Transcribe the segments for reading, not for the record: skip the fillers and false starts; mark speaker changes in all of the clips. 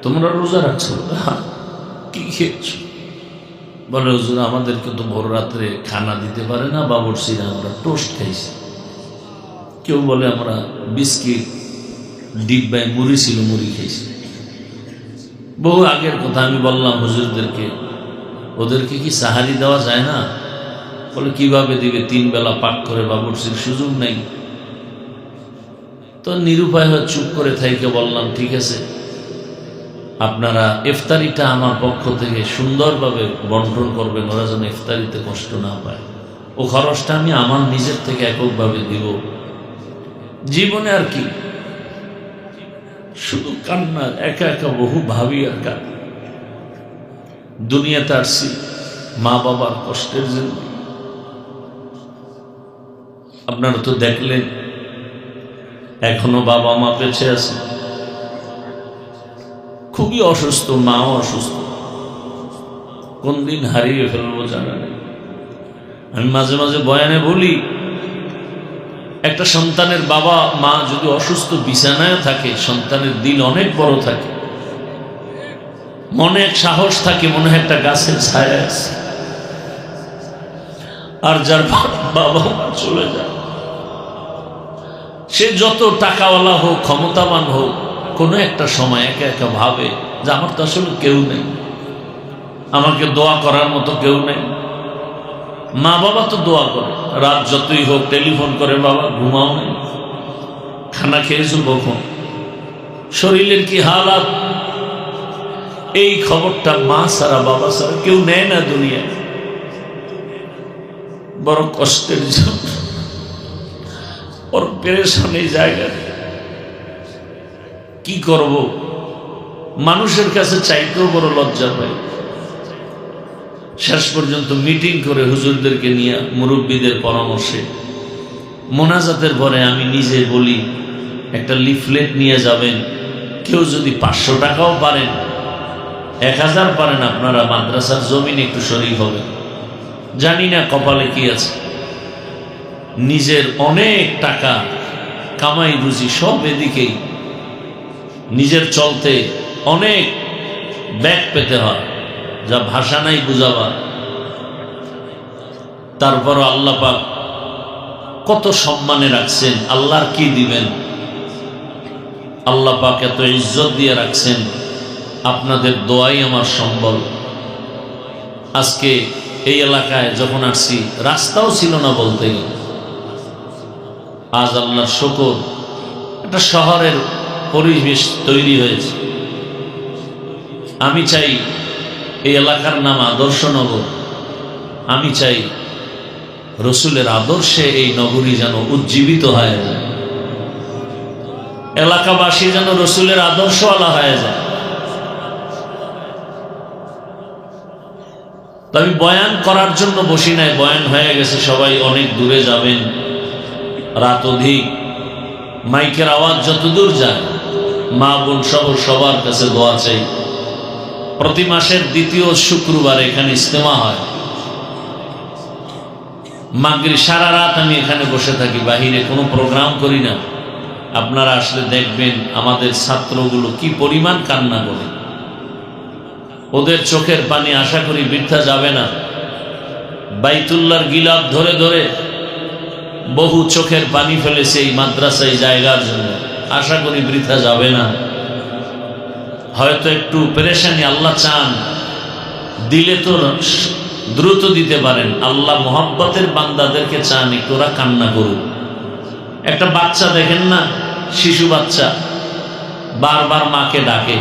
Speaker 1: তোমরা রোজা রাখছো? কি খেয়েছো? বলে হুজুর আমাদেরকে তো ভোর রাত্রে খানা দিতে পারে না বাবুর্চিরা, আমরা টোস্ট খাইছি। কেউ বলে আমরা বিস্কিট ডিব্বায় মুড়ি ছিল মুড়ি খেয়েছি। বহু আগের কথা। আমি বললাম হুজুরদেরকে, ওদেরকে কি সাহারি দেওয়া যায় না? বলে কিভাবে দিবে, 3 বেলা পাক করে বাবুর্চির সুযোগ নেই। তো নিরুপায় হয়ে চুপ করে থাইকে বললাম ঠিক আছে, আপনারা ইফতারিটা আমার পক্ষ থেকে সুন্দরভাবে বন্টন করবেন, ওরা যেন ইফতারিতে কষ্ট না পায়। ও খরচটা আমি আমার নিজের থেকে এককভাবে দিব। জীবনে আর কি, শুধু কান্না, একা একা বহু ভাবি আর কাঁদি। দুনিয়াতে আসছি মা বাবার কষ্টের জন্য। আপনারা তো দেখলেন এখনো বাবা মা বেঁচে আছে, খুবই অসুস্থ, মাও অসুস্থ, কোন দিন হারিয়ে ফেলবো জানা নেই। আমি মাঝে মাঝে বয়ানে বলি, একটা সন্তানের বাবা মা যদি অসুস্থ বিছানায় থাকে, সন্তানের দিল অনেক বড় থাকে, মনে এক সাহস থাকে, মনে হয় একটা গাছের ছায়া আছে। আর যার বাবা মা চলে যায়, সে যত টাকাওয়ালা হোক, ক্ষমতাবান হোক, কোনো একটা সময় একা একা ভাবে যে আমার তো আসলে কেউ নেই, আমাকে দোয়া করার মতো কেউ নেই। মা বাবা তো দোয়া করে, রাত যতই হোক টেলিফোন করে, বাবা ঘুমাও নেই, খানা খেয়েছো কখন, শরীরের কি হালাত, এই খবরটা মা ছাড়া বাবা ছাড়া কেউ নেয় না দুনিয়ায়। বড় কষ্টের জন্য, বড় পেরেশান এই জায়গায়। কি করব, মানুষের কাছে চাইতেও বড় লজ্জা পাই। শেষ পর্যন্ত মিটিং করে হুজুরদেরকে নিয়ে, মুরব্বীদের পরামর্শে, মোনাজাতের পরে আমি নিজে বলি একটা লিফলেট নিয়ে যাবেন, কেউ যদি 500 টাকাও পারেন, 1000 পারেন, আপনারা মাদ্রাসার জমিনে একটু শরীক হবেন। জানি না কপালে কি আছে, নিজের অনেক টাকা কামাই রুজি সব এদিকেই, নিজের চলতে অনেক ব্যাগ পেতে হয়, যা ভাষা নাই বুঝাবার। তারপর আল্লাহ পাক কত সম্মানে রাখছেন, আল্লাহর কি দিবেন, আল্লাহ পাক এত ইজ্জত দিয়ে রাখছেন, আপনাদের দোয়াই আমার সম্বল। আজকে এই এলাকায় যখন আসছি, রাস্তাও ছিল না বলতে গেলে, আজ আল্লাহর শুকর একটা শহরের পরিবেশ তৈরি হয়েছে। আমি চাই এই এলাকার নাম আদর্শনগর, আমি চাই রসুলের আদর্শে এই নগরী যেন উজ্জীবিত হয়ে যায়, এলাকাবাসী যেন রসুলের আদর্শওয়ালা হয়ে যায়। আমি বয়ান করার জন্য বসি নাই, বয়ান হয়ে গেছে, সবাই অনেক দূরে যাবেন, রাত অধিক, মাইকের আওয়াজ যতদূর যায়, মা বোন সহ সবার কাছে দোয়া চাই। প্রতি মাসের 2য় শুক্রবার এখানে ইজতেমা হয়, মাগরিব সারা রাত আমি এখানে বসে থাকি, বাহিরে কোনো প্রোগ্রাম করি না। আপনারা আসলে দেখবেন আমাদের ছাত্রগুলো কি পরিমাণ কান্না করে, ওদের চোখের পানি আশা করি বৃথা যাবে না। বাইতুল্লাহর গিলাফ ধরে ধরে বহু চোখের পানি ফেলেছে এই মাদ্রাসায় জায়গার জন্য, আশা করি বৃথা যাবে না। হয়তো একটু পেরেশানি আল্লাহ চান, দিলে তো দ্রুত দিতে পারেন। আল্লাহ মোহাব্বতের বান্দাদেরকে চান একটু ওরা কান্না করুক। একটা বাচ্চা দেখেন না, শিশু বাচ্চা বারবার মাকে ডাকে,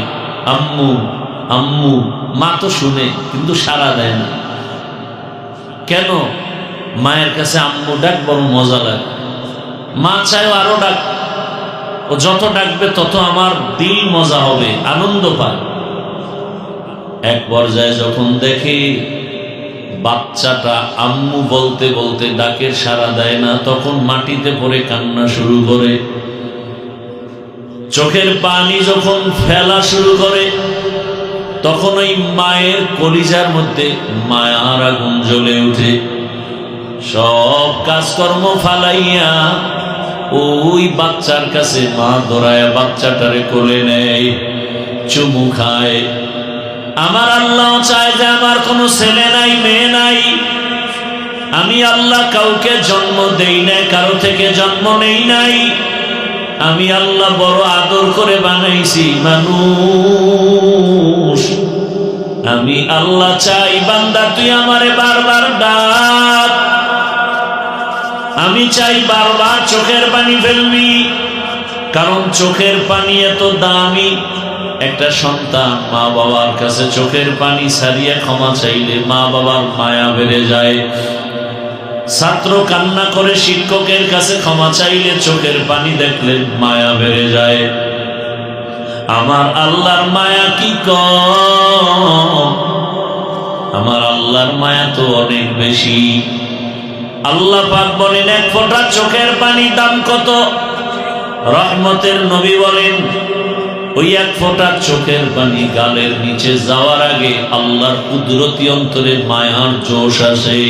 Speaker 1: আম্মু আম্মু, মা তো শুনে কিন্তু সাড়া দেয় না। কেন? মায়ের কাছে আম্মু ডাক বড় মজা লাগে, মা চায় আরো ডাক, ও যত ডাকবে তত আমার দিল মজা হবে, আনন্দ পায়। এক পর্যায়ে যখন দেখে বাচ্চাটা আম্মু বলতে বলতে ডাকের সাড়া দেয় না, তখন মাটিতে পড়ে কান্না শুরু করে, চোখের পানি যখন ফেলা শুরু করে, তখন ওই মায়ের কলিজার মধ্যে মায়ার আগুন জ্বলে উঠে। সব কাজকর্ম ফালাইয়া ওই বাচ্চার কাছে মা দৌড়ায় বাচ্চাটারে কোলে নেয়। চুমু খায়। আমার আল্লাহ চায় যে আমার কোনো ছেলে নাই, মেয়ে নাই। আমি আল্লাহ কাউকে জন্ম দেই নাই, কারো থেকে জন্ম নেই নাই। আমি আল্লাহ বড় আদর করে বানাইছি মানুষ। আমি আল্লাহ চাই বান্দা তুই আমারে বারবার ডাক। আমি চাই বারবার চোখের পানি ফেলবি, কারণ চোখের পানি এত দামি। একটা সন্তান মা বাবার কাছে চোখের পানি ছাড়িয়ে ক্ষমা চাইলে মা বাবার মায়া বেড়ে যায়। ছাত্র কান্না করে শিক্ষকের কাছে ক্ষমা চাইলে চোখের পানি দেখলে মায়া বেড়ে যায়। আমার আল্লাহর মায়া কি কম? আমার আল্লাহর মায়া তো অনেক বেশি। আল্লাহ পাক বলেন এক ফোঁটা চোখের পানি দাম কত? রহমতের নবী বলেন ওই এক ফোঁটা চোখের পানি গালের নিচে যাওয়ার আগে আল্লাহর কুদরতি অন্তরে মায়ার জোশ আসে।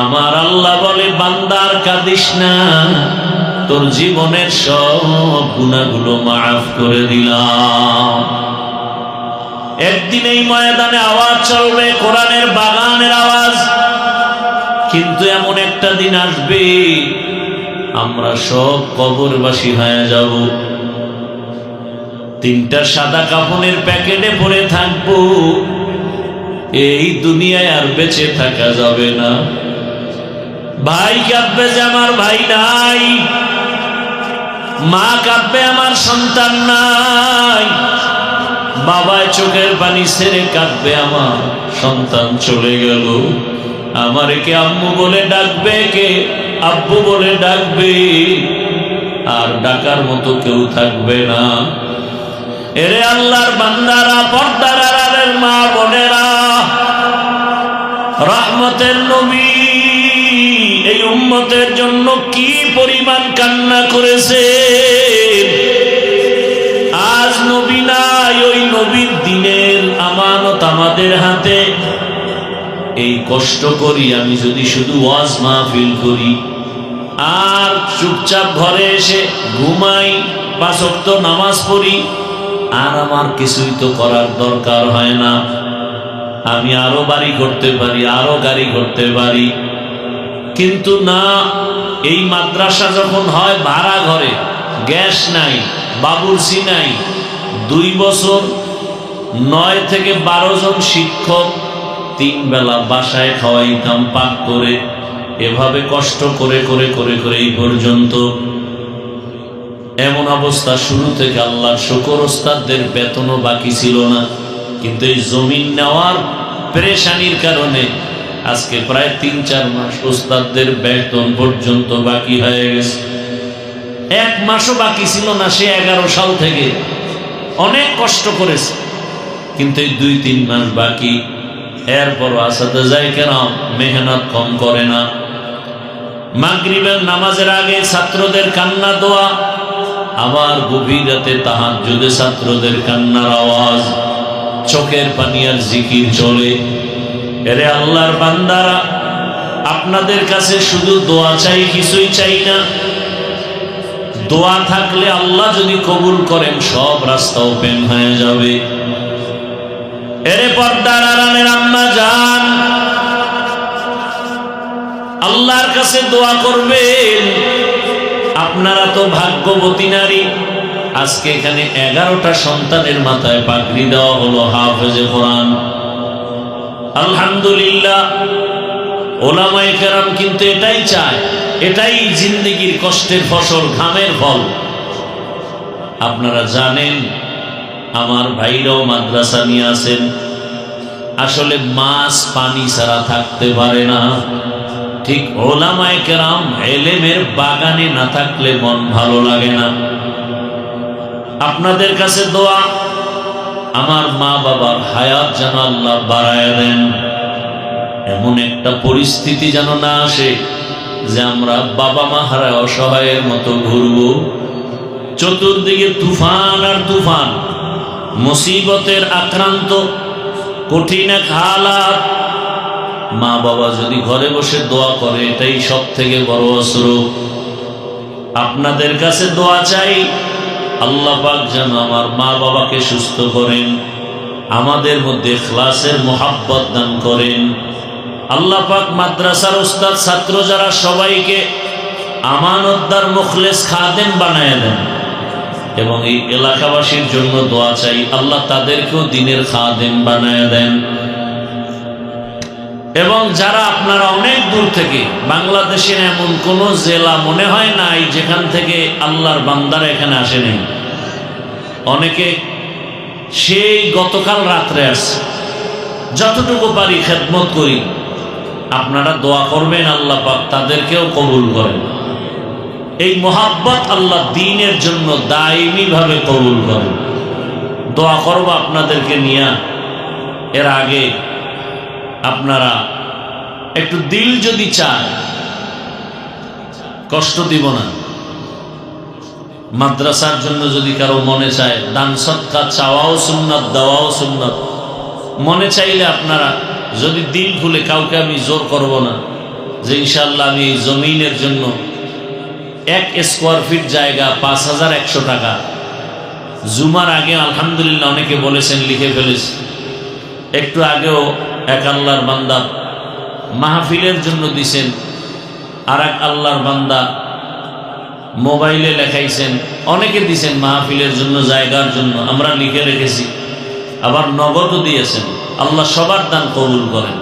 Speaker 1: আমার আল্লাহ বলে বান্দার কাঁদিস না, তোর জীবনের সব গুনাহগুলো মাফ করে দিলাম। একদিন এই ময়দানে আওয়াজ চলবে, কোরআনের বাগানের আওয়াজ। কিন্তু এমন একটা দিন আসবে আমরা সব কবরবাসী হয়ে যাব। তিনটা সাদা কাফনের প্যাকেটে পড়ে থাকবো। এই দুনিয়ায় আর বেঁচে থাকা যাবে না। ভাই কাঁদবে যে আমার ভাই নাই, মা কাঁদবে আমার সন্তান নাই, বাবায় চোখের পানি ছেড়ে কাঁদবে আমার সন্তান চলে গেল। আমারে কে আম্মু বলে ডাকবে, কে আব্বু বলে ডাকবে, আর ডাকার মতো কেউ থাকবে না। এরে আল্লাহর বান্দারা, পর্দার আড়ালের মা বোনেরা, রহমতের নবী এই উম্মতের জন্য কি পরিমাণ কান্না করেছে। আজ নবী নাই, ওই নবীর দিনের আমানত আমাদের হাতে। এই কষ্ট করি আমি যদি শুধু ওয়াজ মাহফিল করি আর চুপচাপ ঘরে এসে ঘুমাই, 5 ওয়াক্ত নামাজ পড়ি, আর আমার কিছুই তো করার দরকার হয় না। আমি আরো বাড়ি করতে পারি, আরো গাড়ি করতে পারি, কিন্তু না। এই মাদ্রাসা যখন হয় ভাড়া ঘরে, গ্যাস নাই, বাবুর্চি নাই, 2 বছর 9 থেকে 12 জন শিক্ষক 3 বেলা বাসায় খাওয়াইতাম পাক করে। এভাবে কষ্ট করে করে করে করে এই পর্যন্ত এমন অবস্থা। শুরু থেকে আল্লাহর শুকর, ওস্তাদদের বেতনও বাকি ছিল না, কিন্তু এই জমিন নেওয়ার পেরেশানির কারণে আজকে প্রায় 3-4 মাস ওস্তাদদের বেতন পর্যন্ত বাকি হয়ে গেছে। 1 মাসও বাকি ছিল না সে 11 সাল থেকে। অনেক কষ্ট করেছে, কিন্তু এই 2-3 মাস বাকি। এরপরও আসাতেজায়ে কেরাম মেহনত কম করে না। মাগরিবের নামাজের আগে ছাত্রদের কান্না দোয়া, আবার গভীর রাতে তাহাজ্জুদে ছাত্রদের কান্নার আওয়াজ, চোখের পানি আর জিকির চলে। এরে আল্লাহর বান্দারা, আপনাদের কাছে শুধু দোয়া চাই, কিছুই চাই না। দোয়া থাকলে আল্লাহ যদি কবুল করেন সব রাস্তা ওপেন হয়ে যাবে। এরে পর্দার আড়ালের আম্মা জান, আল্লাহর কাছে দোয়া করবেন। আপনারা তো ভাগ্যবতী নারী। আজকে এখানে 11টা সন্তানের মাথায় পাগড়ি দেওয়া হলো হাফেজে কোরআন। আলহামদুলিল্লাহ। ওলামায়ে কেরাম কিন্তু এটাই চায়, এটাই জিন্দেগির কষ্টের ফসল, ঘামের ফল। আপনারা জানেন আমার ভাইরাও মাদ্রাসা নিয়ে আসেন। আসলে মাছ পানি ছাড়া থাকতে পারে না। ঠিক ওলামায়ে কেরাম ইলমের বাগানে না থাকলে মন ভালো লাগে না। আপনাদের কাছে দোয়া, আমার মা বাবার হায়াত যেন আল্লাহ বাড়ায় দেন। এমন একটা পরিস্থিতি যেন না আসে যে আমরা বাবা মা হারায় অসহায়ের মতো ঘুরবো। চতুর্দিকে তুফান আর তুফান, মুসিবতের আক্রান্ত, কঠিন এক হালাত। মা বাবা যদি ঘরে বসে দোয়া করে, এটাই সব থেকে বড় অস্ত্র। আপনাদের কাছে দোয়া চাই, আল্লাহ পাক যেন আমার মা বাবাকে সুস্থ করেন, আমাদের মধ্যে ইখলাসের মোহাব্বত দান করেন। আল্লাহ পাক মাদ্রাসার উস্তাদ ছাত্র যারা সবাইকে আমানতদার মুখলেস খাদেম বানায় দেন। এবং এই এলাকাবাসীর জন্য দোয়া চাই, আল্লাহ তাদেরকেও দিনের খাদেম বানায় দেন। এবং যারা আপনারা অনেক দূর থেকে, বাংলাদেশের এমন কোন জেলা মনে হয় নাই যেখান থেকে আল্লাহর বান্দারা এখানে আসে নাই। অনেকে সেই গতকাল রাত্রে আসছে। যতটুকু পারি খেদমত করি, আপনারা দোয়া করবেন আল্লাহ পাক তাদেরকেও কবুল করেন। এই মোহাব্বত আল্লাহ দ্বীনের জন্য দায়মি ভাবে কবুল করেন। দোয়া করব আপনাদেরকে নিয়ে। এর আগে আপনারা একটু দিল যদি চায়, কষ্ট দিব না। মাদ্রাসার জন্য যদি কারো মনে চায়, দান সদকা চাওয়াও সুন্নাত, দেওয়াও সুন্নাত। মনে চাইলে আপনারা যদি দিল খুলে, কাউকে আমি জোর করব না যে ইনশাআল্লাহ আমি এই জমিনের জন্য 1 স্কোয়ার ফিট জায়গা 5100 টাকা। জুমার আগে আলহামদুলিল্লাহ অনেকে বলেছেন, লিখে ফেলেছে। একটু আগেও এক আল্লাহর বান্দা মাহফিলের জন্য দিছেন, আর এক আল্লাহর বান্দা মোবাইলে লেখাইছেন। অনেকে দিছেন মাহফিলের জন্য, জায়গার জন্য, আমরা লিখে রেখেছি। আবার নগদও দিয়েছেন। আল্লাহ সবার দান কবুল করেন।